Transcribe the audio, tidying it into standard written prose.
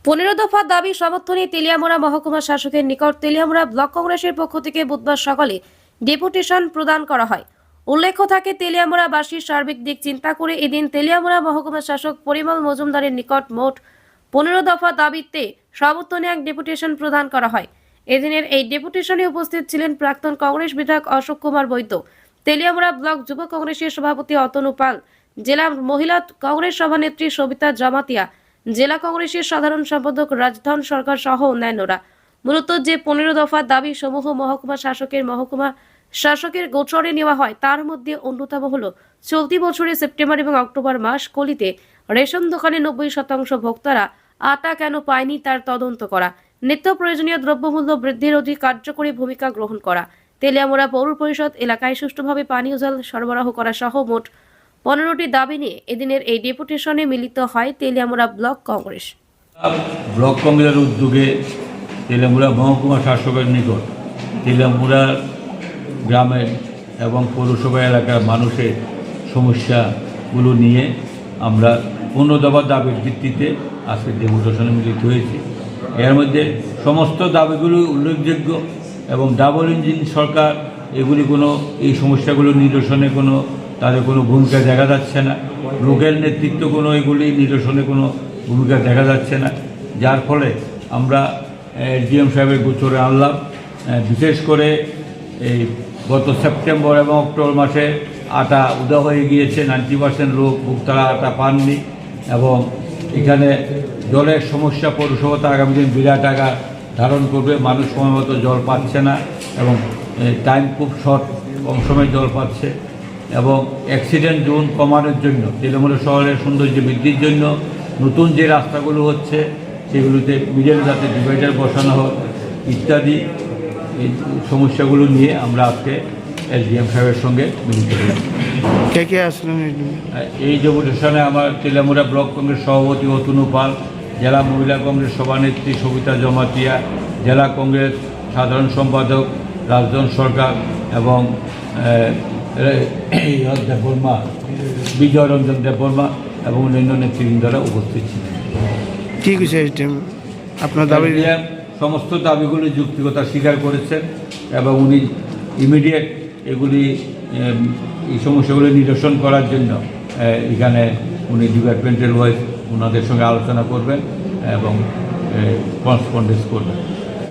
15 দফা দাবি সমর্থনে তেলিয়ামুড়া মহকুমা শাসকের নিকট তেলিয়ামুড়া ব্লক কংগ্রেসের পক্ষ থেকে বুধবার সকালে ডেপুটেশন প্রদান করা হয়। উল্লেখ্য থাকে, তেলিয়ামুড়াবাসীর সার্বিক দিক চিন্তা করে এদিন তেলিয়ামুড়া মহকুমা শাসক পরিমল মজুমদারের নিকট মোট 15 দফা দাবিতে সমর্থনে এক ডেপুটেশন প্রদান করা হয়। এদিনের এই ডেপুটেশনে উপস্থিত ছিলেন প্রাক্তন কংগ্রেস বিধায়ক অশোক কুমার বৈদ্য, তেলিয়ামুড়া ব্লক যুব কংগ্রেসের সভাপতি অতনু পাল, জেলা মহিলা কংগ্রেস সভানেত্রী সবিতা জামাতিয়া, জেলা কংগ্রেসের সাধারণ সম্পাদক রাজধন সরকার সহ অন্যান্যরা। মূলত যে 15 দফা দাবি সমূহ মহকুমা শাসকের গোচরে নেওয়া হয়, তার মধ্যে অন্যতম হল চলতি বছরের সেপ্টেম্বর এবং অক্টোবর মাস কলিতে রেশন দোকানে 90% ভোক্তারা আটা কেন পায়নি তার তদন্ত করা, নিত্য প্রয়োজনীয় দ্রব্যমূল্য বৃদ্ধির অধিক কার্যকরী ভূমিকা গ্রহণ করা, তেলিয়ামুড়া পৌর পরিষদ এলাকায় সুষ্ঠুভাবে পানীয় জল সরবরাহ করা সহ মোট 15টি দাবি নিয়ে এদিনের এই ডেপুটেশনে মিলিত হয় তেলিয়ামুড়া ব্লক কংগ্রেস। ব্লক কংগ্রেসের উদ্যোগে তেলিয়ামুড়া মহকুমা শাসকের নিকট তেলিয়ামুড়া গ্রামের এবং পৌরসভা এলাকার মানুষের সমস্যাগুলো নিয়ে আমরা 15 দফা দাবির ভিত্তিতে আজকে ডেপুটেশনে মিলিত হয়েছি। এর মধ্যে সমস্ত দাবিগুলো উল্লেখযোগ্য এবং ডাবল ইঞ্জিন সরকার এগুলি এই সমস্যাগুলো নিরসনে তাদের কোনো ভূমিকা দেখা যাচ্ছে না। লোকের নেতৃত্ব এগুলি নিরসনে ভূমিকা দেখা যাচ্ছে না, যার ফলে আমরা ডিএম সাহেবের গোচরে আনলাম। বিশেষ করে এই গত সেপ্টেম্বর এবং অক্টোবর মাসে আটা উদা হয়ে গিয়েছে, 90% লোক ভোক্তারা আটা পাননি এবং এখানে জলের সমস্যা পৌরসভাতে আগামী দিন বিরাট আকার ধারণ করবে। মানুষ সময় মতো জল পাচ্ছে না এবং টাইম খুব শর্ট, কম সময় জল পাচ্ছে এবং অ্যাক্সিডেন্ট জোন কমানোর জন্য, তেলিয়ামুড়া শহরের সৌন্দর্য বৃদ্ধির জন্য নতুন যে রাস্তাগুলো হচ্ছে সেগুলোতে মিডল যাতে ডিভাইডার বসানো হয় ইত্যাদি এই সমস্যাগুলো নিয়ে আমরা আজকে এসডিএম সাহেবের সঙ্গে মিলিত হয়েছি। কে কে আসলেন? এই ডেপুটেশনে আমার তেলিয়ামুড়া ব্লক কংগ্রেস সভাপতি অতনু পাল, জেলা মহিলা কংগ্রেস সভানেত্রী সবিতা জামাতিয়া, জেলা কংগ্রেস সাধারণ সম্পাদক রাজধন সরকার এবং দেববর্মা, বিজয় রঞ্জন দেববর্মা এবং অন্যান্য নেতৃবৃন্দরা উপস্থিত ছিলেন। ঠিক আছে, আপনার দাবি সমস্ত দাবিগুলি যুক্তিকতা স্বীকার করেছেন এবং উনি ইমিডিয়েট এই সমস্যাগুলি নিরসন করার জন্য এখানে উনি ডিপার্টমেন্টের ওয়াইজ ওনাদের সঙ্গে আলোচনা করবেন এবং করেসপন্ডেন্স করবেন।